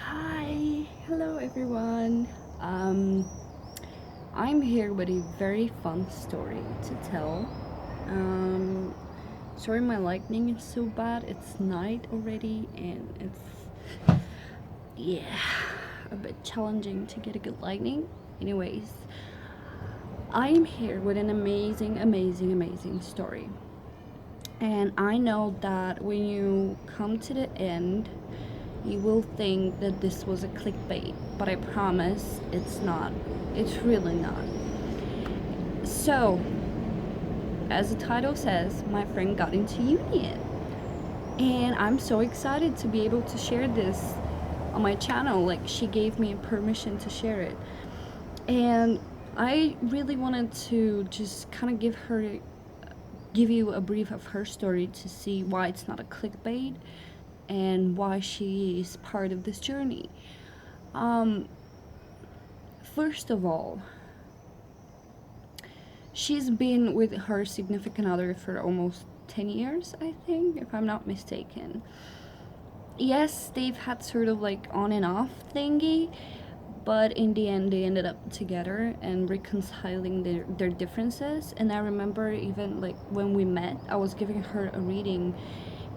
Hi, hello everyone. Um, I'm here with a very fun story to tell. Um, Sorry, my lightning is so bad. It's night already, and yeah, a bit challenging to get a good lightning. Anyways, I'm here with an amazing story. And I know that when you come to the end, you will think that this was a clickbait, but I promise it's not. It's really not. So, as the title says, my friend got into union. And I'm so excited to be able to share this on my channel. Like, she gave me permission to share it. And I really wanted to just kind of give you a brief of her story to see why it's not a clickbait and why she is part of this journey. Um, First of all, she's been with her significant other for almost 10 years, I think, if I'm not mistaken. Yes, they've had sort of like on and off thingy, but in the end, they ended up together and reconciling their differences. And I remember even like when we met, I was giving her a reading,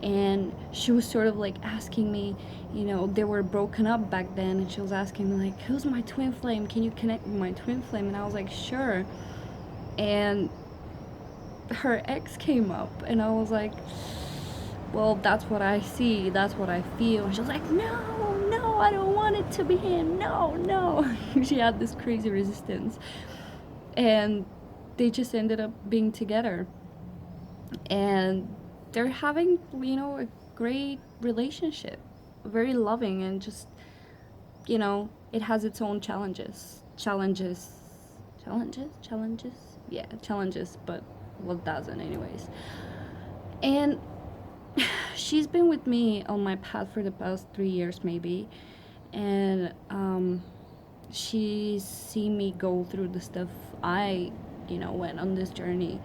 and she was sort of like asking me, they were broken up back then, and she was asking me, like, who's my twin flame? Can you connect with my twin flame? And I was like, sure. And her ex came up, and I was like, well, that's what I see, that's what I feel. And she was like, no, I don't want it to be him, no. She had this crazy resistance, and they just ended up being together, and they're having, a great relationship, very loving, and just, it has its own challenges, yeah, challenges, but what doesn't, anyways. And she's been with me on my path for the past 3 years, maybe, and she's seen me go through the stuff I, went on this journey,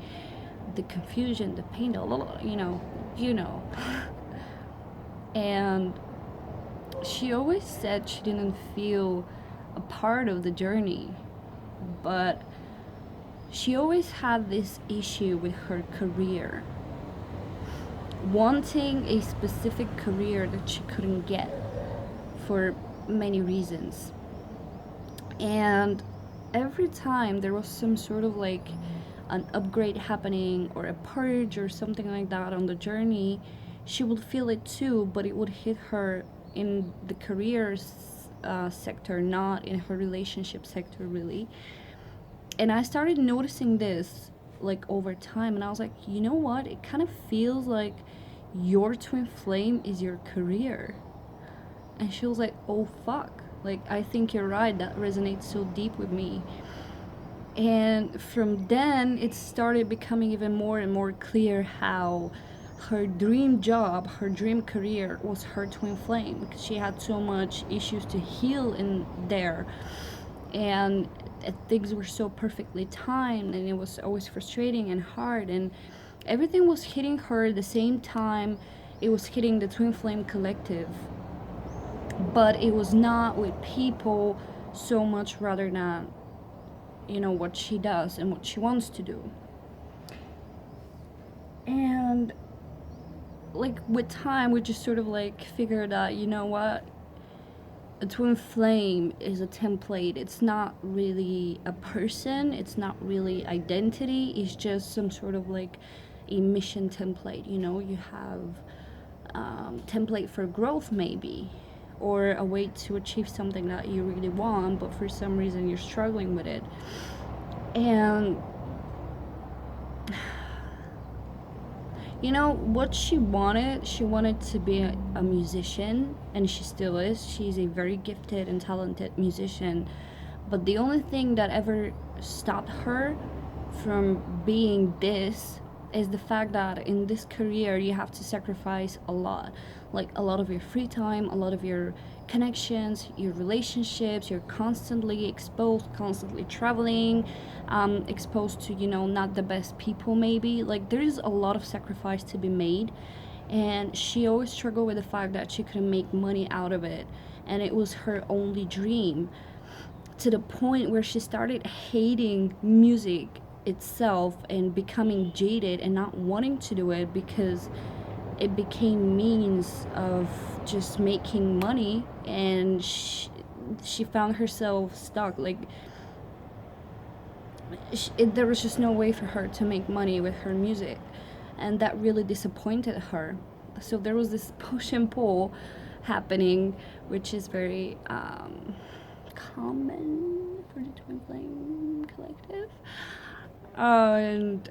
the confusion, the pain, you know. And she always said she didn't feel a part of the journey, but she always had this issue with her career, wanting a specific career that she couldn't get for many reasons. And every time there was some sort of like an upgrade happening or a purge or something like that on the journey, she would feel it too, but it would hit her in the career sector, not in her relationship sector, really. And I started noticing this like over time, and I was like, you know what? It kind of feels like your twin flame is your career. And she was like, oh fuck. Like, I think you're right. That resonates so deep with me. And from then, it started becoming even more and more clear how her dream job, her dream career was her twin flame, because she had so much issues to heal in there. And things were so perfectly timed, and it was always frustrating and hard, and everything was hitting her at the same time it was hitting the twin flame collective, but it was not with people so much, rather than what she does and what she wants to do. And like with time, we just sort of like figured out, what, a twin flame is a template. It's not really a person, it's not really identity, it's just some sort of like a mission template. You have template for growth, maybe, or a way to achieve something that you really want, but for some reason you're struggling with it. And what she wanted to be a musician, and she still is. She's a very gifted and talented musician, but the only thing that ever stopped her from being this is the fact that in this career you have to sacrifice a lot, like a lot of your free time, a lot of your connections, your relationships. You're constantly exposed, constantly traveling, exposed to not the best people, maybe. Like, there is a lot of sacrifice to be made, and she always struggled with the fact that she couldn't make money out of it, and it was her only dream, to the point where she started hating music itself and becoming jaded and not wanting to do it because it became means of just making money. And she found herself stuck, like there was just no way for her to make money with her music, and that really disappointed her. So there was this push and pull happening, which is very common for the Twin Flame Collective. And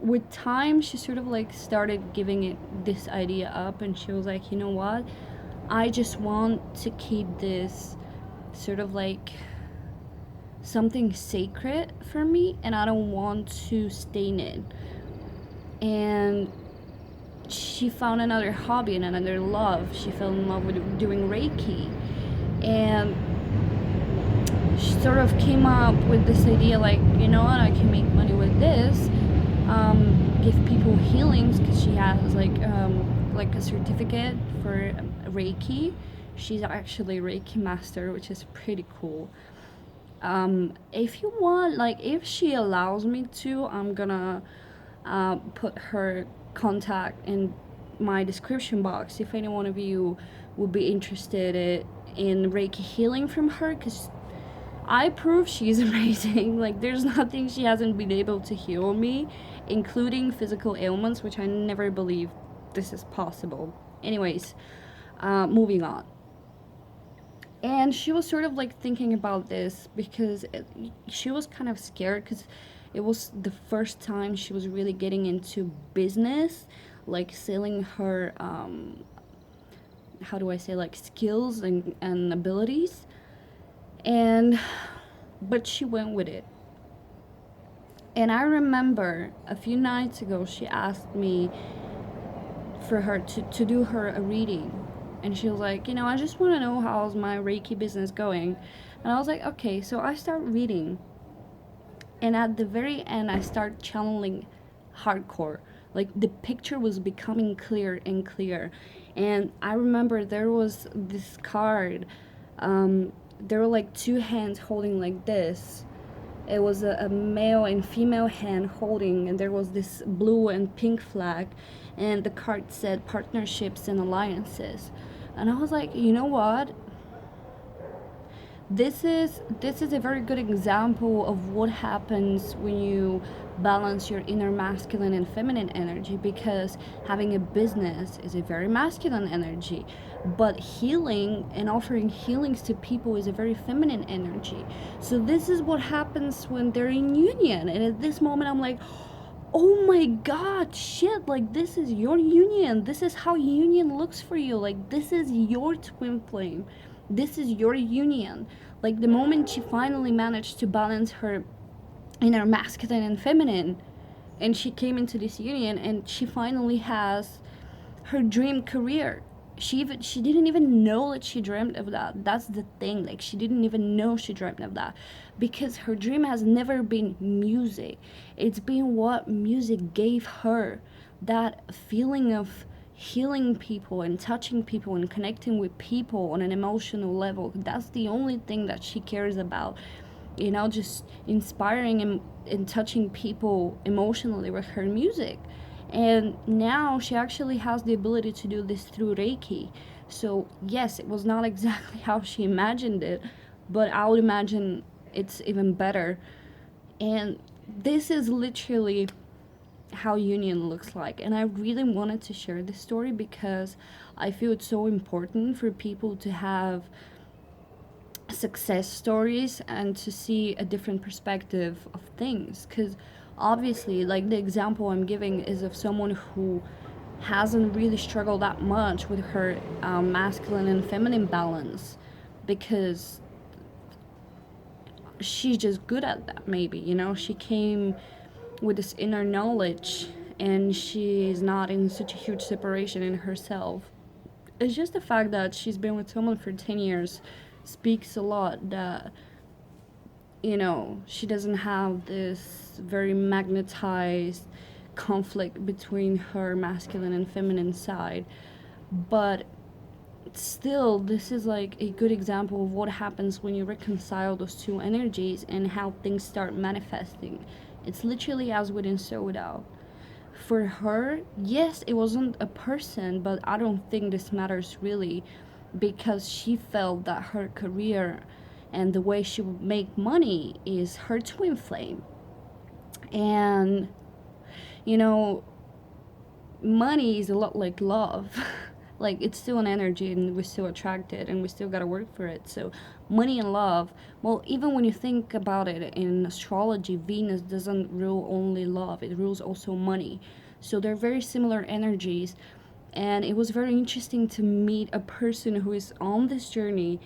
with time, she sort of like started giving it this idea up, and she was like, you know what? I just want to keep this sort of like something sacred for me, and I don't want to stain it. And she found another hobby and another love. She fell in love with doing Reiki, and she sort of came up with this idea like, you know what, I can make money with this, give people healings, because she has like a certificate for Reiki. She's actually a Reiki master, which is pretty cool. If you want, like, if she allows me to, I'm gonna put her contact in my description box if any one of you would be interested in Reiki healing from her, because I prove she's amazing. Like, there's nothing she hasn't been able to heal me, including physical ailments, which I never believed this is possible. Anyways, moving on. And she was sort of like thinking about this because she was kind of scared, because it was the first time she was really getting into business, like selling her how do I say, like, skills and abilities. And but she went with it. And I remember a few nights ago she asked me for her to do her a reading. And she was like, you know, I just want to know how's my Reiki business going. And I was like, okay. So I start reading, and at the very end I start channeling hardcore. Like, the picture was becoming clear and clear. And I remember there was this card, there were like two hands holding like this. It was a male and female hand holding, and there was this blue and pink flag, and the card said partnerships and alliances. And I was like, you know what, this is a very good example of what happens when you balance your inner masculine and feminine energy, because having a business is a very masculine energy, but healing and offering healings to people is a very feminine energy. So this is what happens when they're in union. And at this moment I'm like, oh my god, shit, like, this is your union. This is how union looks for you. Like, this is your twin flame. This is your union. Like, the moment she finally managed to balance her inner masculine and feminine, and she came into this union, and she finally has her dream career. She didn't even know that she dreamt of that. That's the thing. Like, she didn't even know she dreamt of that, because her dream has never been music. It's been what music gave her, that feeling of healing people and touching people and connecting with people on an emotional level. That's the only thing that she cares about, you know, just inspiring and touching people emotionally with her music. And now she actually has the ability to do this through Reiki. So yes, it was not exactly how she imagined it, but I would imagine it's even better. And this is literally how union looks like. And I really wanted to share this story because I feel it's so important for people to have success stories and to see a different perspective of things. Because obviously, like, the example I'm giving is of someone who hasn't really struggled that much with her masculine and feminine balance, because she's just good at that. Maybe, you know, she came with this inner knowledge, and she's not in such a huge separation in herself. It's just the fact that she's been with someone for 10 years speaks a lot, that, you know, she doesn't have this very magnetized conflict between her masculine and feminine side. But still, this is like a good example of what happens when you reconcile those two energies and how things start manifesting. It's literally as within, so without. For her, yes, it wasn't a person, but I don't think this matters really, because she felt that her career and the way she would make money is her twin flame. And, you know, money is a lot like love. Like, it's still an energy and we're still attracted and we still gotta work for it. So money and love, well, even when you think about it in astrology, Venus doesn't rule only love, it rules also money. So they're very similar energies. And it was very interesting to meet a person who is on this journey,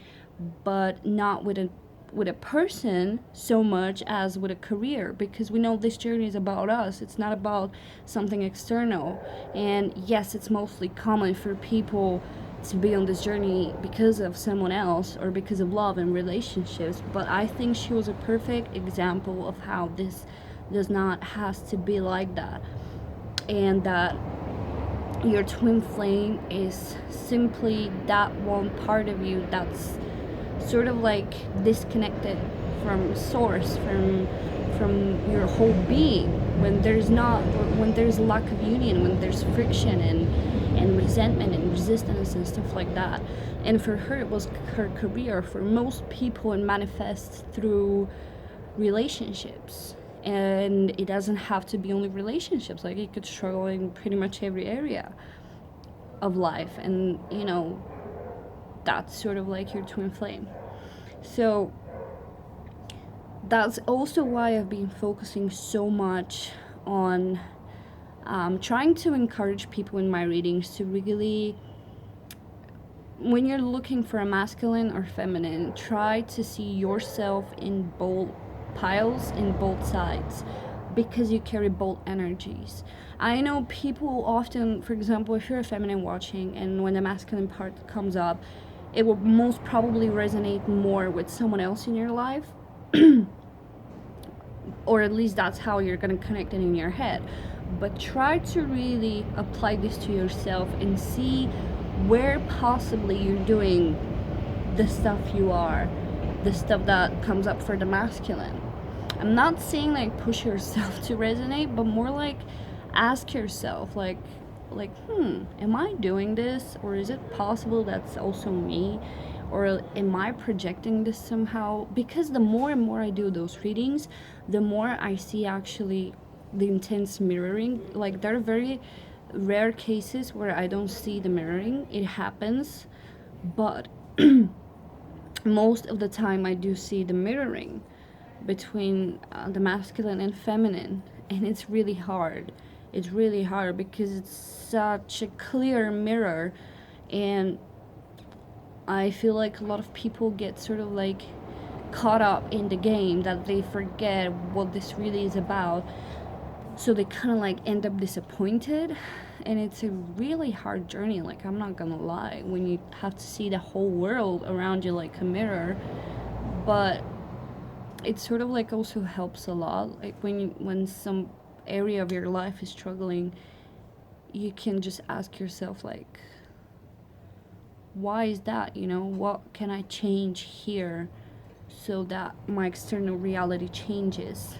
but not with a person so much as with a career, because we know this journey is about us. It's not about something external. And yes, it's mostly common for people to be on this journey because of someone else or because of love and relationships, but I think she was a perfect example of how this does not has to be like that, and that your twin flame is simply that one part of you that's sort of like disconnected from source, from your whole being. When there's lack of union, when there's friction and resentment and resistance and stuff like that. And for her, it was her career. For most people, it manifests through relationships, and it doesn't have to be only relationships. Like, it could struggle in pretty much every area of life, and that's sort of like your twin flame. So that's also why I've been focusing so much on trying to encourage people in my readings to really, when you're looking for a masculine or feminine, try to see yourself in both piles, in both sides, because you carry both energies. I know people often, for example, if you're a feminine watching and when the masculine part comes up, it will most probably resonate more with someone else in your life, or at least that's how you're going to connect it in your head. But try to really apply this to yourself and see where possibly you're doing the stuff you are, the stuff that comes up for the masculine. I'm not saying like push yourself to resonate, but more like ask yourself, like am I doing this, or is it possible that's also me, or am I projecting this somehow? Because the more and more I do those readings, the more I see actually the intense mirroring. Like, there are very rare cases where I don't see the mirroring. It happens, but most of the time I do see the mirroring between the masculine and feminine, and it's really hard. It's really hard because it's such a clear mirror, and I feel like a lot of people get sort of like caught up in the game that they forget what this really is about. So they kind of like end up disappointed, and it's a really hard journey. Like, I'm not gonna lie, when you have to see the whole world around you like a mirror. But it sort of like also helps a lot. Like, when some area of your life is struggling, you can just ask yourself, like, why is that? What can I change here so that my external reality changes?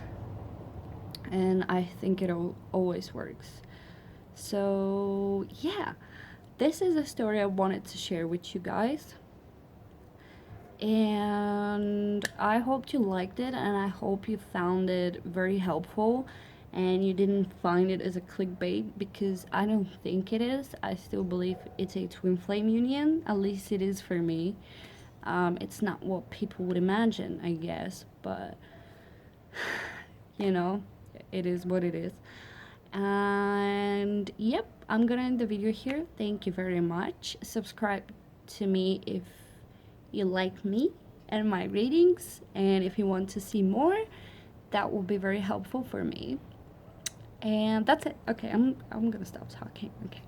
And I think it always works. So yeah, this is a story I wanted to share with you guys, and I hope you liked it, and I hope you found it very helpful and you didn't find it as a clickbait, because I don't think it is. I still believe it's a twin flame union, at least it is for me. It's not what people would imagine, I guess, but it is what it is. And yep, I'm gonna end the video here. Thank you very much. Subscribe to me if you like me and my readings, and if you want to see more, that will be very helpful for me. And that's it. Okay, I'm gonna stop talking. Okay.